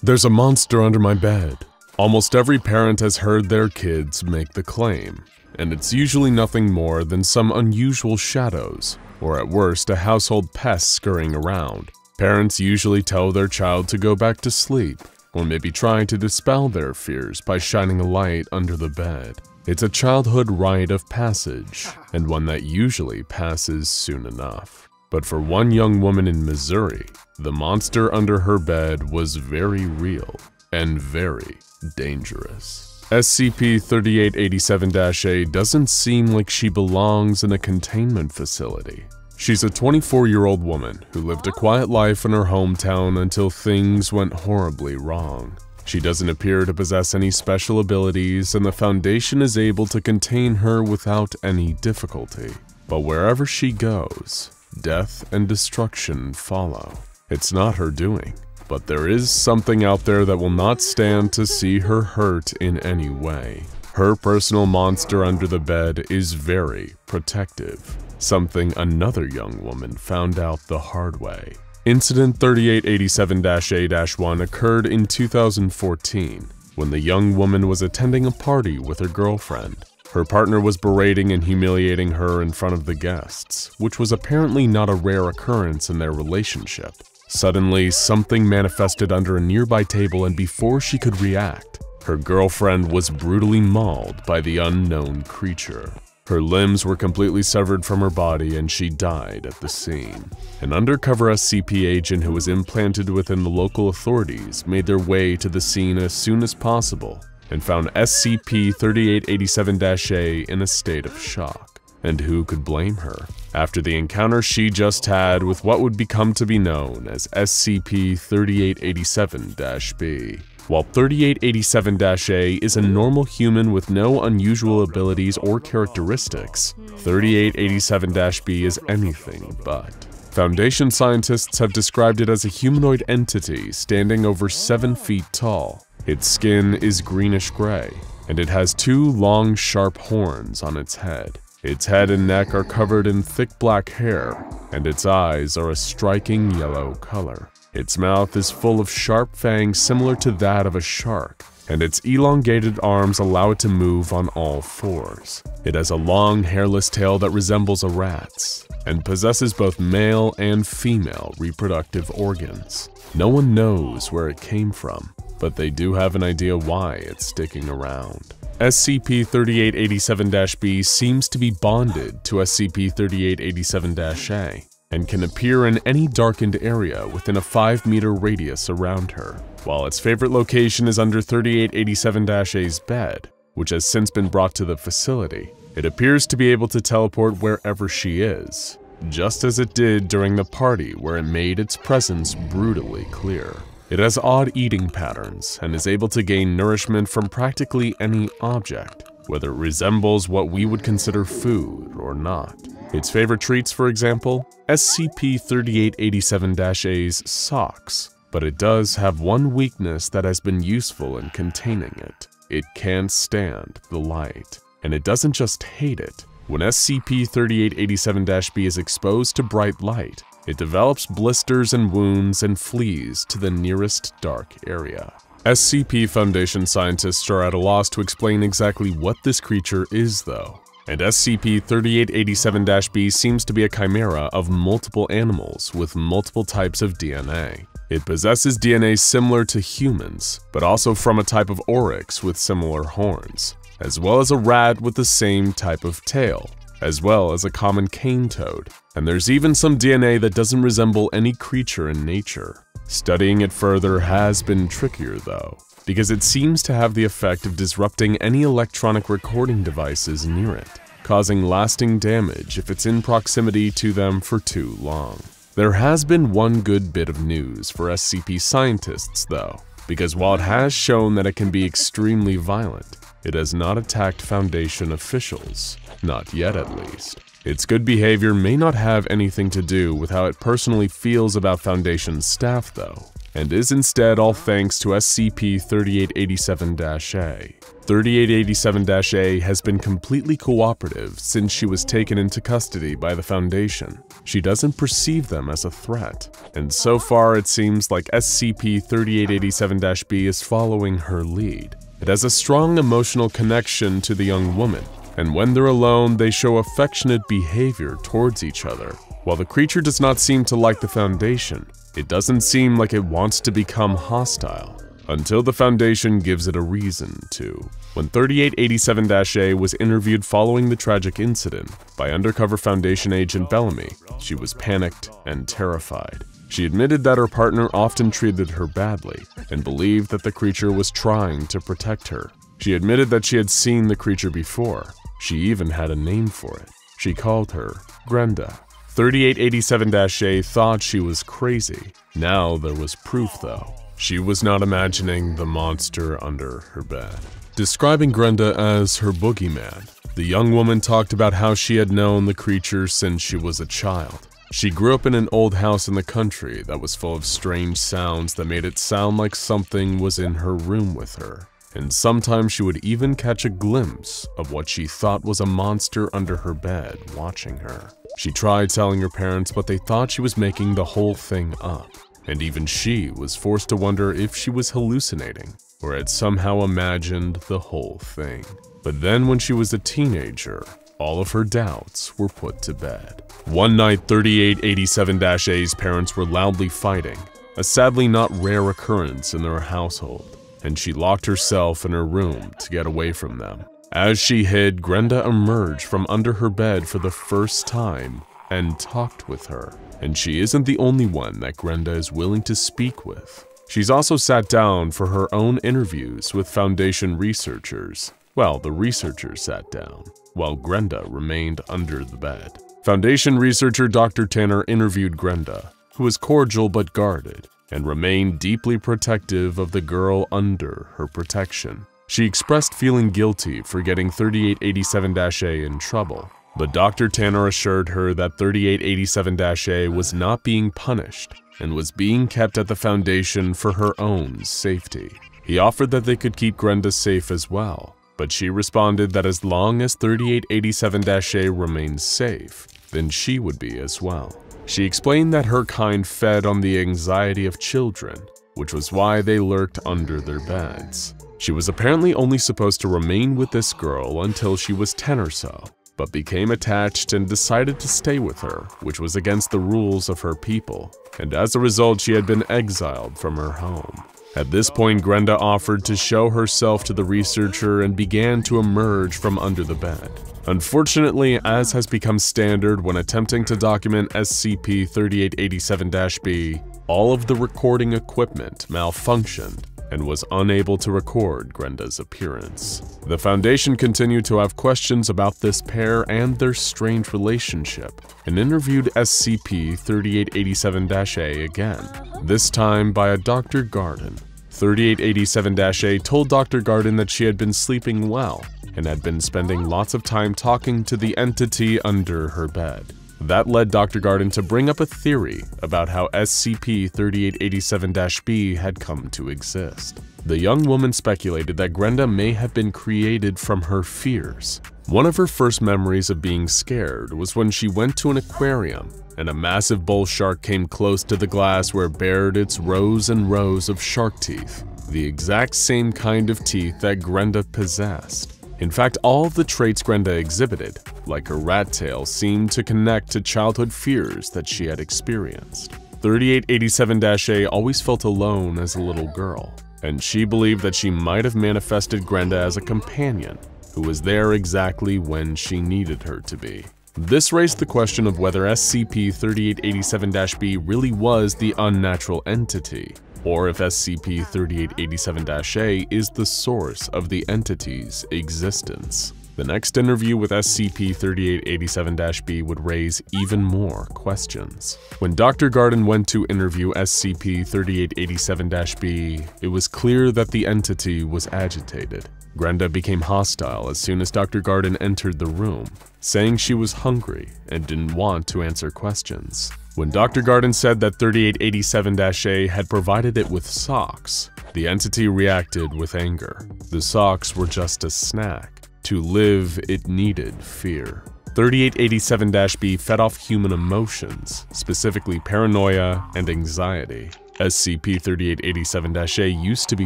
There's a monster under my bed. Almost every parent has heard their kids make the claim, and it's usually nothing more than some unusual shadows, or at worst a household pest scurrying around. Parents usually tell their child to go back to sleep, or maybe try to dispel their fears by shining a light under the bed. It's a childhood rite of passage, and one that usually passes soon enough. But for one young woman in Missouri, the monster under her bed was very real and very dangerous. SCP-3887-A doesn't seem like she belongs in a containment facility. She's a 24-year-old woman who lived a quiet life in her hometown until things went horribly wrong. She doesn't appear to possess any special abilities, and the Foundation is able to contain her without any difficulty. But wherever she goes, death and destruction follow. It's not her doing, but there is something out there that will not stand to see her hurt in any way. Her personal monster under the bed is very protective, something another young woman found out the hard way. Incident 3887-A-1 occurred in 2014, when the young woman was attending a party with her girlfriend. Her partner was berating and humiliating her in front of the guests, which was apparently not a rare occurrence in their relationship. Suddenly, something manifested under a nearby table, and before she could react, her girlfriend was brutally mauled by the unknown creature. Her limbs were completely severed from her body, and she died at the scene. An undercover SCP agent who was implanted within the local authorities made their way to the scene as soon as possible and found SCP-3887-A in a state of shock. And who could blame her after the encounter she just had with what would become to be known as SCP-3887-B. While 3887-A is a normal human with no unusual abilities or characteristics, 3887-B is anything but. Foundation scientists have described it as a humanoid entity standing over 7 feet tall. Its skin is greenish-gray, and it has 2 long, sharp horns on its head. Its head and neck are covered in thick black hair, and its eyes are a striking yellow color. Its mouth is full of sharp fangs similar to that of a shark, and its elongated arms allow it to move on all 4s. It has a long, hairless tail that resembles a rat's, and possesses both male and female reproductive organs. No one knows where it came from, but they do have an idea why it's sticking around. SCP-3887-B seems to be bonded to SCP-3887-A, and can appear in any darkened area within a 5-meter radius around her. While its favorite location is under 3887-A's bed, which has since been brought to the facility, it appears to be able to teleport wherever she is, just as it did during the party where it made its presence brutally clear. It has odd eating patterns and is able to gain nourishment from practically any object, whether it resembles what we would consider food or not. Its favorite treats, for example, SCP-3887-A's socks, but it does have one weakness that has been useful in containing it. It can't stand the light, and it doesn't just hate it. When SCP-3887-B is exposed to bright light, it develops blisters and wounds and flees to the nearest dark area. SCP Foundation scientists are at a loss to explain exactly what this creature is, though. And SCP-3887-B seems to be a chimera of multiple animals with multiple types of DNA. It possesses DNA similar to humans, but also from a type of oryx with similar horns, as well as a rat with the same type of tail, as well as a common cane toad. And there's even some DNA that doesn't resemble any creature in nature. Studying it further has been trickier though, because it seems to have the effect of disrupting any electronic recording devices near it, causing lasting damage if it's in proximity to them for too long. There has been one good bit of news for SCP scientists though, because while it has shown that it can be extremely violent, it has not attacked Foundation officials, not yet at least. Its good behavior may not have anything to do with how it personally feels about Foundation staff though. and is instead all thanks to SCP-3887-A. 3887-A has been completely cooperative since she was taken into custody by the Foundation. She doesn't perceive them as a threat, and so far it seems like SCP-3887-B is following her lead. It has a strong emotional connection to the young woman, and when they're alone, they show affectionate behavior towards each other. While the creature does not seem to like the Foundation, it doesn't seem like it wants to become hostile, until the Foundation gives it a reason to. When 3887-A was interviewed following the tragic incident by undercover Foundation agent Bellamy, she was panicked and terrified. She admitted that her partner often treated her badly and believed that the creature was trying to protect her. She admitted that she had seen the creature before. She even had a name for it. She called her Grenda. 3887-A thought she was crazy. Now there was proof though. She was not imagining the monster under her bed. Describing Grenda as her boogeyman, the young woman talked about how she had known the creature since she was a child. She grew up in an old house in the country that was full of strange sounds that made it sound like something was in her room with her. And sometimes she would even catch a glimpse of what she thought was a monster under her bed watching her. She tried telling her parents, but they thought she was making the whole thing up. And even she was forced to wonder if she was hallucinating or had somehow imagined the whole thing. But then when she was a teenager, all of her doubts were put to bed. One night, 3887-A's parents were loudly fighting, a sadly not rare occurrence in their household, and she locked herself in her room to get away from them. As she hid, Grenda emerged from under her bed for the first time and talked with her. And she isn't the only one that Grenda is willing to speak with. She's also sat down for her own interviews with Foundation researchers. Well, the researchers sat down, while Grenda remained under the bed. Foundation researcher Dr. Tanner interviewed Grenda, who was cordial but guarded, and remained deeply protective of the girl under her protection. She expressed feeling guilty for getting 3887-A in trouble, but Dr. Tanner assured her that 3887-A was not being punished and was being kept at the Foundation for her own safety. He offered that they could keep Grenda safe as well, but she responded that as long as 3887-A remained safe, then she would be as well. She explained that her kind fed on the anxiety of children, which was why they lurked under their beds. She was apparently only supposed to remain with this girl until she was 10 or so, but became attached and decided to stay with her, which was against the rules of her people, and as a result she had been exiled from her home. At this point, Grenda offered to show herself to the researcher and began to emerge from under the bed. Unfortunately, as has become standard when attempting to document SCP-3887-B, all of the recording equipment malfunctioned and was unable to record Grenda's appearance. The Foundation continued to have questions about this pair and their strange relationship, and interviewed SCP-3887-A again, this time by a Dr. Garden. 3887-A told Dr. Garden that she had been sleeping well and had been spending lots of time talking to the entity under her bed. That led Dr. Garden to bring up a theory about how SCP-3887-B had come to exist. The young woman speculated that Grenda may have been created from her fears. One of her first memories of being scared was when she went to an aquarium and a massive bull shark came close to the glass where it bared its rows and rows of shark teeth, the exact same kind of teeth that Grenda possessed. In fact, all of the traits Grenda exhibited, like her rat tail, seemed to connect to childhood fears that she had experienced. 3887-A always felt alone as a little girl, and she believed that she might have manifested Grenda as a companion who was there exactly when she needed her to be. This raised the question of whether SCP-3887-B really was the unnatural entity, or if SCP-3887-A is the source of the entity's existence. The next interview with SCP-3887-B would raise even more questions. When Dr. Garden went to interview SCP-3887-B, it was clear that the entity was agitated. Grenda became hostile as soon as Dr. Garden entered the room, saying she was hungry and didn't want to answer questions. When Dr. Garden said that 3887-A had provided it with socks, the entity reacted with anger. The socks were just a snack. To live, it needed fear. 3887-B fed off human emotions, specifically paranoia and anxiety. SCP-3887-A used to be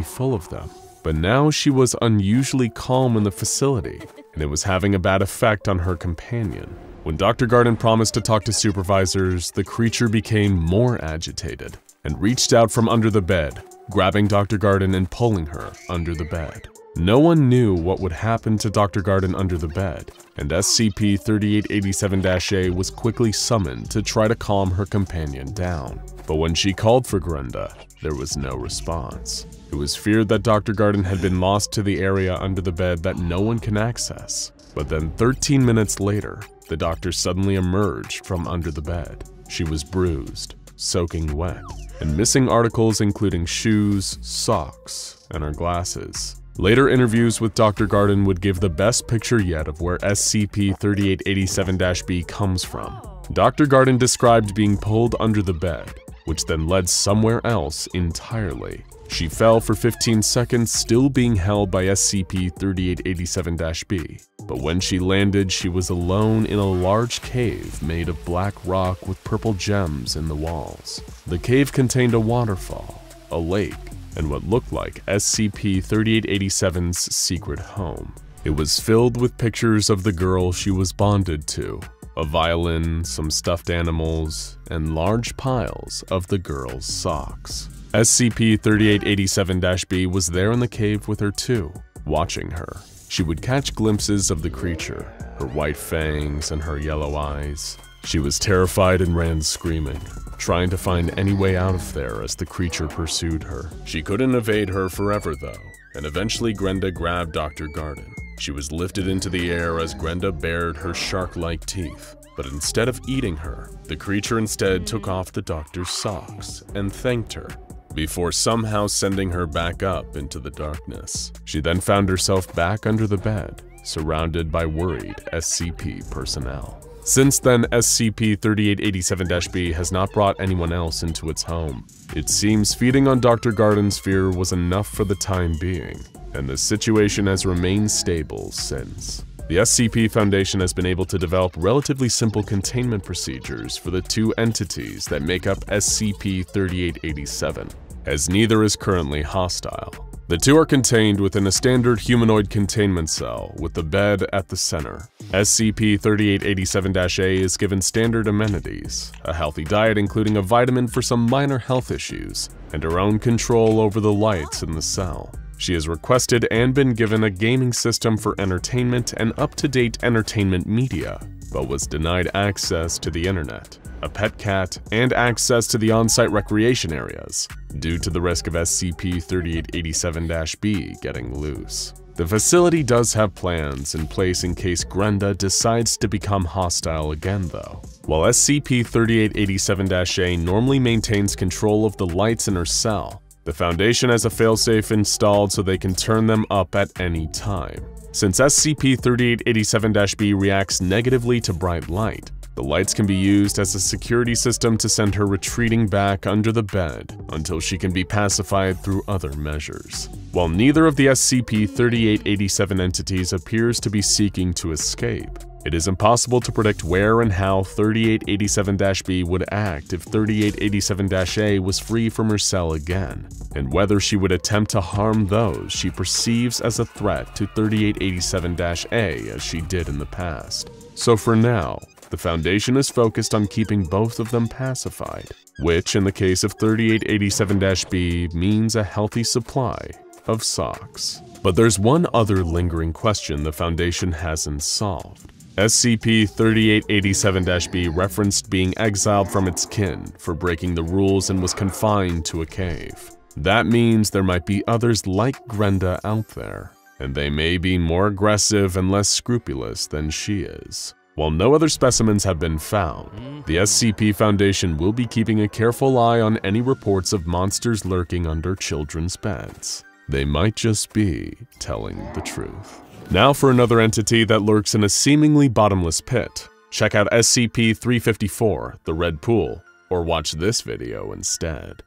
full of them, but now she was unusually calm in the facility, and it was having a bad effect on her companion. When Dr. Garden promised to talk to supervisors, the creature became more agitated and reached out from under the bed, grabbing Dr. Garden and pulling her under the bed. No one knew what would happen to Dr. Garden under the bed, and SCP-3887-A was quickly summoned to try to calm her companion down. But when she called for Grenda, there was no response. It was feared that Dr. Garden had been lost to the area under the bed that no one can access. But then 13 minutes later, the doctor suddenly emerged from under the bed. She was bruised, soaking wet, and missing articles including shoes, socks, and her glasses. Later interviews with Dr. Garden would give the best picture yet of where SCP-3887-B comes from. Dr. Garden described being pulled under the bed, which then led somewhere else entirely. She fell for 15 seconds, still being held by SCP-3887-B. But when she landed, she was alone in a large cave made of black rock with purple gems in the walls. The cave contained a waterfall, a lake, and what looked like SCP-3887's secret home. It was filled with pictures of the girl she was bonded to, a violin, some stuffed animals, and large piles of the girl's socks. SCP-3887-B was there in the cave with her too, watching her. She would catch glimpses of the creature, her white fangs and her yellow eyes. She was terrified and ran screaming, trying to find any way out of there as the creature pursued her. She couldn't evade her forever though, and eventually Grenda grabbed Dr. Garden. She was lifted into the air as Grenda bared her shark-like teeth, but instead of eating her, the creature instead took off the doctor's socks and thanked her, before somehow sending her back up into the darkness. She then found herself back under the bed, surrounded by worried SCP personnel. Since then, SCP-3887-B has not brought anyone else into its home. It seems feeding on Dr. Garden's fear was enough for the time being, and the situation has remained stable since. The SCP Foundation has been able to develop relatively simple containment procedures for the two entities that make up SCP-3887, as neither is currently hostile. The two are contained within a standard humanoid containment cell with the bed at the center. SCP-3887-A is given standard amenities, a healthy diet including a vitamin for some minor health issues, and her own control over the lights in the cell. She has requested and been given a gaming system for entertainment and up-to-date entertainment media, but was denied access to the internet, a pet cat, and access to the on-site recreation areas, due to the risk of SCP-3887-B getting loose. The facility does have plans in place in case Grenda decides to become hostile again though. While SCP-3887-A normally maintains control of the lights in her cell, the Foundation has a failsafe installed so they can turn them up at any time. Since SCP-3887-B reacts negatively to bright light, the lights can be used as a security system to send her retreating back under the bed until she can be pacified through other measures. While neither of the SCP-3887 entities appears to be seeking to escape, it is impossible to predict where and how 3887-B would act if 3887-A was free from her cell again, and whether she would attempt to harm those she perceives as a threat to 3887-A as she did in the past. So for now, the Foundation is focused on keeping both of them pacified, which in the case of 3887-B means a healthy supply of socks. But there's one other lingering question the Foundation hasn't solved. SCP-3887-B referenced being exiled from its kin for breaking the rules and was confined to a cave. That means there might be others like Grenda out there, and they may be more aggressive and less scrupulous than she is. While no other specimens have been found, the SCP Foundation will be keeping a careful eye on any reports of monsters lurking under children's beds. They might just be telling the truth. Now for another entity that lurks in a seemingly bottomless pit. Check out SCP-354, the Red Pool, or watch this video instead.